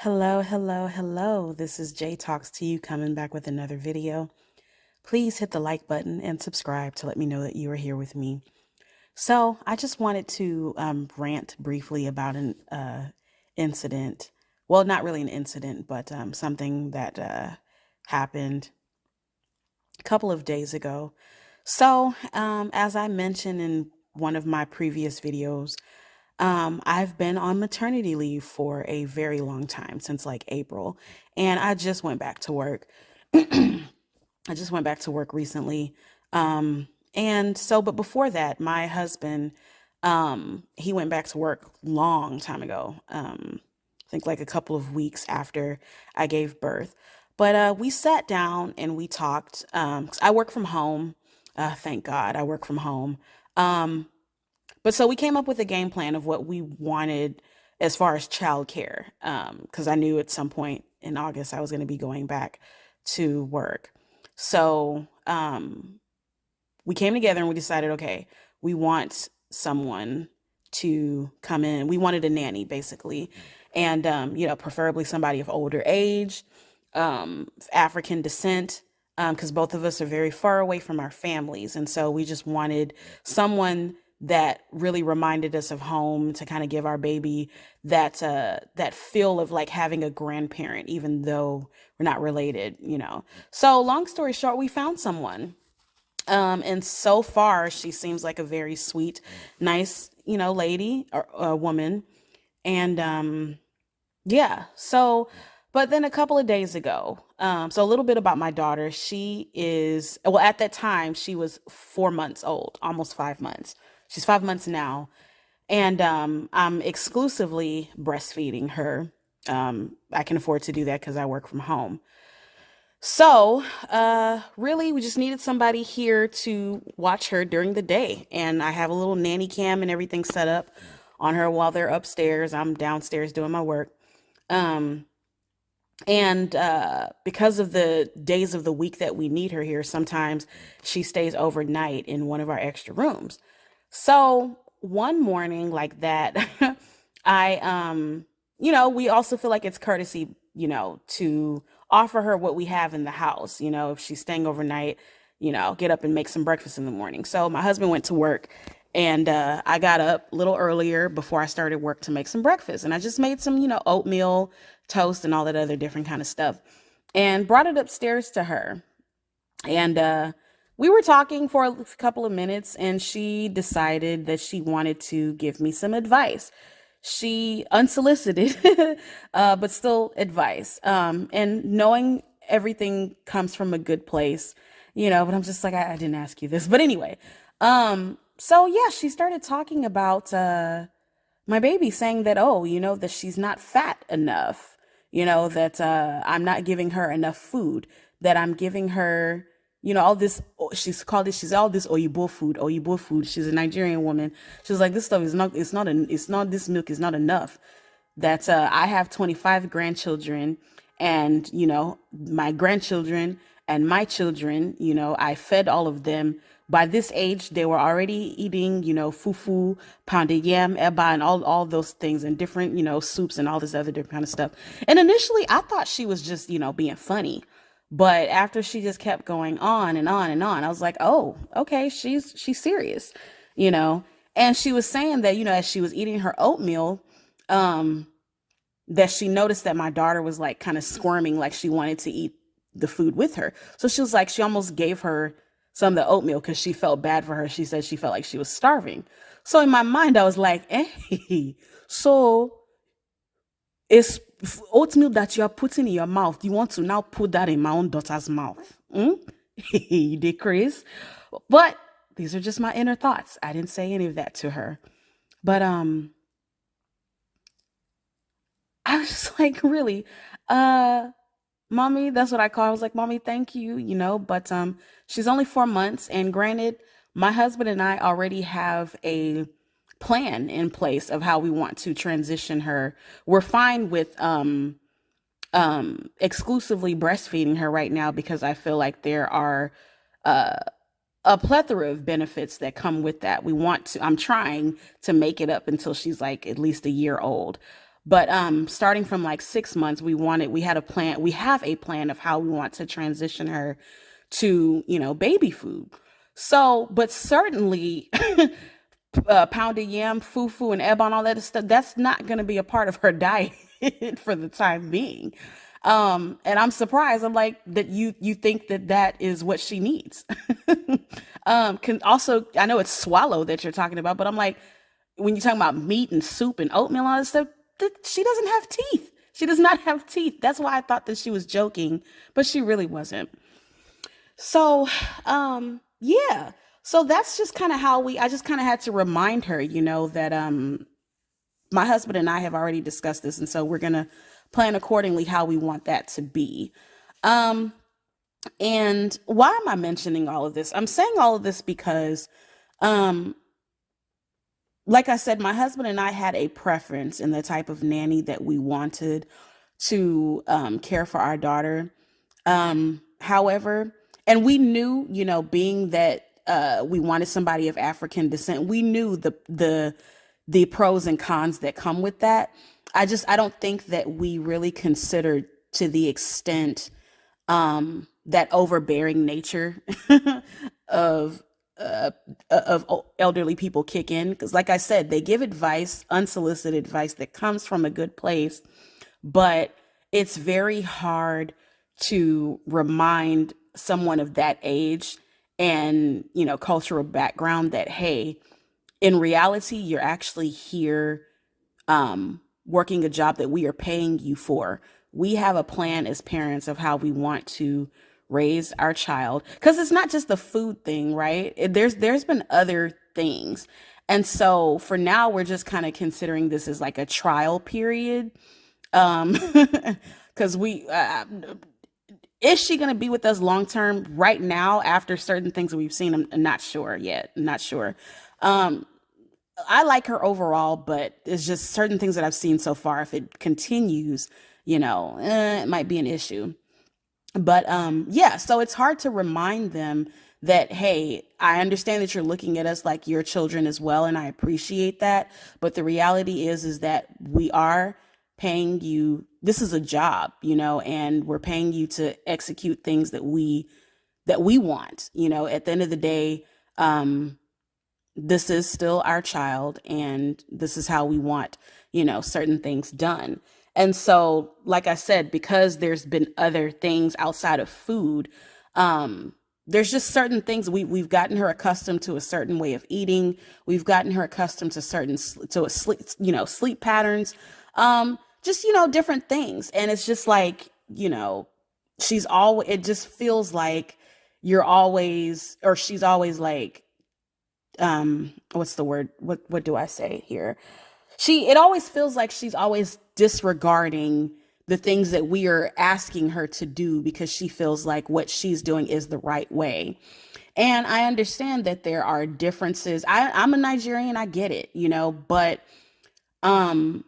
Hello, hello, hello. This is Jay Talks to You coming back with another video. Please hit the like button and subscribe to let me know that you are here with me. So I just wanted to rant briefly about an incident. Well, not really an incident, but something that happened a couple of days ago. So as I mentioned in one of my previous videos, I've been on maternity leave for a very long time, since like April, and I just went back to work. I just went back to work recently. But before that, my husband, he went back to work long time ago. I think like a couple of weeks after I gave birth. But we sat down and we talked. 'Cause I work from home. Thank God I work from home. Um, but so we came up with a game plan of what we wanted as far as childcare, because I knew at some point in August I was going to be going back to work. So we came together and we decided, okay, we want someone to come in. We wanted a nanny, basically, and preferably somebody of older age, African descent, because both of us are very far away from our families, and so we just wanted someone that really reminded us of home, to kind of give our baby that feel of like having a grandparent, even though we're not related. So long story short, we found someone. And so far she seems like a very sweet, nice, lady or a woman. And yeah. So, but then a couple of days ago, so a little bit about my daughter. She is, well, at that time, she was 4 months old, almost 5 months. She's 5 months now. And I'm exclusively breastfeeding her. I can afford to do that because I work from home. So, really, we just needed somebody here to watch her during the day. And I have a little nanny cam and everything set up on her while they're upstairs. I'm downstairs doing my work. Um, and because of the days of the week that we need her here, sometimes she stays overnight in one of our extra rooms. So one morning like that, I we also feel like it's courtesy, to offer her what we have in the house. If she's staying overnight, get up and make some breakfast in the morning. So my husband went to work, and I got up a little earlier before I started work to make some breakfast. And I just made some, oatmeal, toast, and all that other different kind of stuff, and brought it upstairs to her. And we were talking for a couple of minutes, and she decided that she wanted to give me some advice. She unsolicited, but still advice. And knowing everything comes from a good place, but I'm just like, I didn't ask you this. But anyway, so yeah, she started talking about my baby, saying that, oh, that she's not fat enough, that I'm not giving her enough food, that I'm giving her, all this, she's all this oyibo food. She's a Nigerian woman. She's like, this stuff is not, it's not, this milk is not enough. That I have 25 grandchildren, and, my grandchildren and my children, I fed all of them. By this age, they were already eating, fufu, pounded yam, eba, and all those things, and different, soups and all this other different kind of stuff. And initially, I thought she was just, being funny. But after she just kept going on and on and on, I was like, oh, okay, she's serious, you know. And she was saying that, as she was eating her oatmeal, um, that she noticed that my daughter was like kind of squirming, like she wanted to eat the food with her. So she was like, she almost gave her some of the oatmeal because she felt bad for her. She said she felt like she was starving. So in my mind, I was like, hey, so it's oatmeal that you are putting in your mouth. You want to now put that in my own daughter's mouth. Hmm? You did, Chris. But these are just my inner thoughts. I didn't say any of that to her. But I was just like, really, uh, mommy, that's what I call. I was like, mommy, thank you, but she's only 4 months, and granted, my husband and I already have a plan in place of how we want to transition her. We're fine with exclusively breastfeeding her right now, because I feel like there are uh a plethora of benefits that come with that. I'm trying to make it up until she's like at least a year old. But starting from like 6 months, we have a plan of how we want to transition her to, baby food. So, but certainly pounded yam, fufu, and ebon, all that stuff, that's not going to be a part of her diet for the time being. And I'm surprised. I'm like that you think that that is what she needs. Can also, I know it's swallow that you're talking about, but I'm like, when you're talking about meat and soup and oatmeal and all that stuff, she doesn't have teeth. She does not have teeth. That's why I thought that she was joking, but she really wasn't. So, yeah. So that's just kind of how I just kind of had to remind her, that my husband and I have already discussed this, and so we're gonna plan accordingly how we want that to be. Um, and why am I mentioning all of this? I'm saying all of this because, um, like I said, my husband and I had a preference in the type of nanny that we wanted to care for our daughter. However, and we knew, being that we wanted somebody of African descent, we knew the pros and cons that come with that. I don't think that we really considered to the extent that overbearing nature of uh, of elderly people kick in, because like I said, they give advice, unsolicited advice that comes from a good place, but it's very hard to remind someone of that age and, cultural background that, hey, in reality, you're actually here working a job that we are paying you for. We have a plan as parents of how we want to raise our child, because it's not just the food thing, right? There's been other things. And so for now, we're just kind of considering this as like a trial period. Um, because is she going to be with us long term right now after certain things that we've seen? I'm not sure yet. I'm not sure. Um, I like her overall, but it's just certain things that I've seen so far. If it continues, it might be an issue. But yeah, so it's hard to remind them that, hey, I understand that you're looking at us like your children as well, and I appreciate that. But the reality is that we are paying you. This is a job, and we're paying you to execute things that we want. At the end of the day, this is still our child, and this is how we want, certain things done. And so, like I said, because there's been other things outside of food, there's just certain things we've gotten her accustomed to a certain way of eating. We've gotten her accustomed to to a sleep, sleep patterns, just, different things. And it's just like, it just feels like you're always, or she's always like, what's the word, what do I say here, it always feels like she's always disregarding the things that we are asking her to do, because she feels like what she's doing is the right way. And I understand that there are differences. I'm a Nigerian, I get it, but um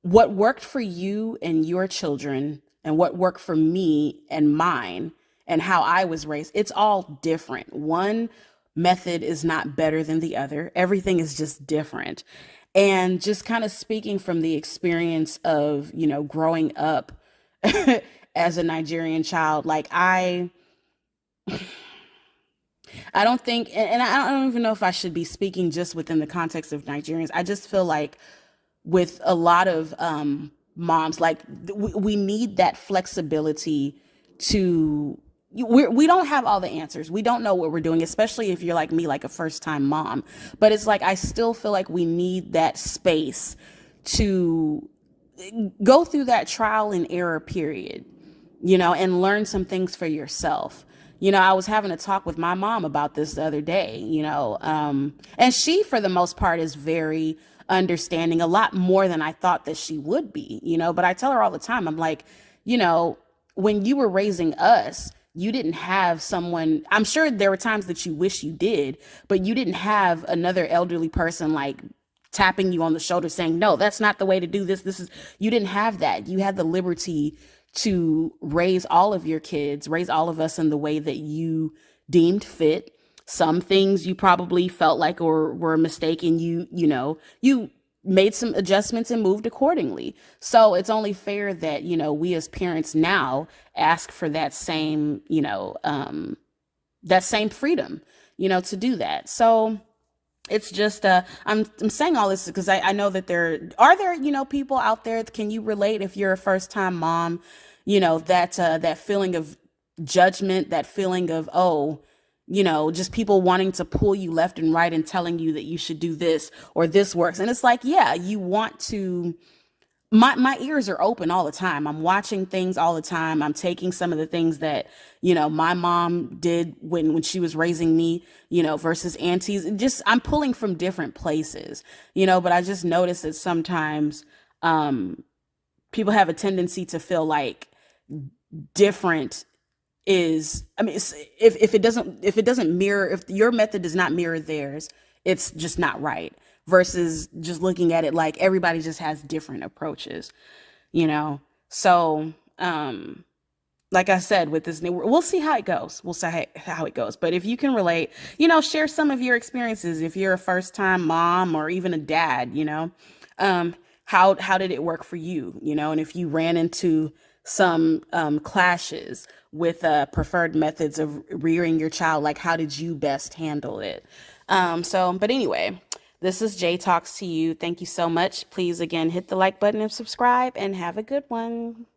what worked for you and your children and what worked for me and mine and how I was raised, it's all different. One method is not better than the other. Everything is just different. And just kind of speaking from the experience of, growing up as a Nigerian child, like I don't think, and I don't even know if I should be speaking just within the context of Nigerians. I just feel like with a lot of moms, like we need that flexibility to. We don't have all the answers. We don't know what we're doing, especially if you're like me, like a first time mom. But it's like I still feel like we need that space to go through that trial and error period, and learn some things for yourself. I was having a talk with my mom about this the other day, and she, for the most part, is very understanding, a lot more than I thought that she would be, but I tell her all the time, I'm like, when you were raising us, you didn't have someone. I'm sure there were times that you wish you did, but you didn't have another elderly person like tapping you on the shoulder saying, no, that's not the way to do this. You didn't have that. You had the liberty to raise all of your kids, raise all of us in the way that you deemed fit. Some things you probably felt like or were mistaken. You made some adjustments and moved accordingly. So it's only fair that, we as parents now ask for that same, that same freedom, to do that. So it's just I'm saying all this because I know that there people out there. Can you relate if you're a first time mom? That feeling of judgment, that feeling of, oh, just people wanting to pull you left and right and telling you that you should do this or this works. And it's like, yeah, you want to. My ears are open all the time. I'm watching things all the time. I'm taking some of the things that, my mom did when she was raising me, versus aunties. Just I'm pulling from different places, but I just notice that sometimes people have a tendency to feel like different is, I mean, if it doesn't mirror, if your method does not mirror theirs, it's just not right, versus just looking at it like everybody just has different approaches, you know so like I said, with this new, we'll see how it goes. We'll see how it goes. But if you can relate, share some of your experiences. If you're a first time mom or even a dad, how did it work for you? And if you ran into some clashes with preferred methods of rearing your child, like how did you best handle it? But anyway, this is Jay Talks to You. Thank you so much. Please again hit the like button and subscribe, and have a good one.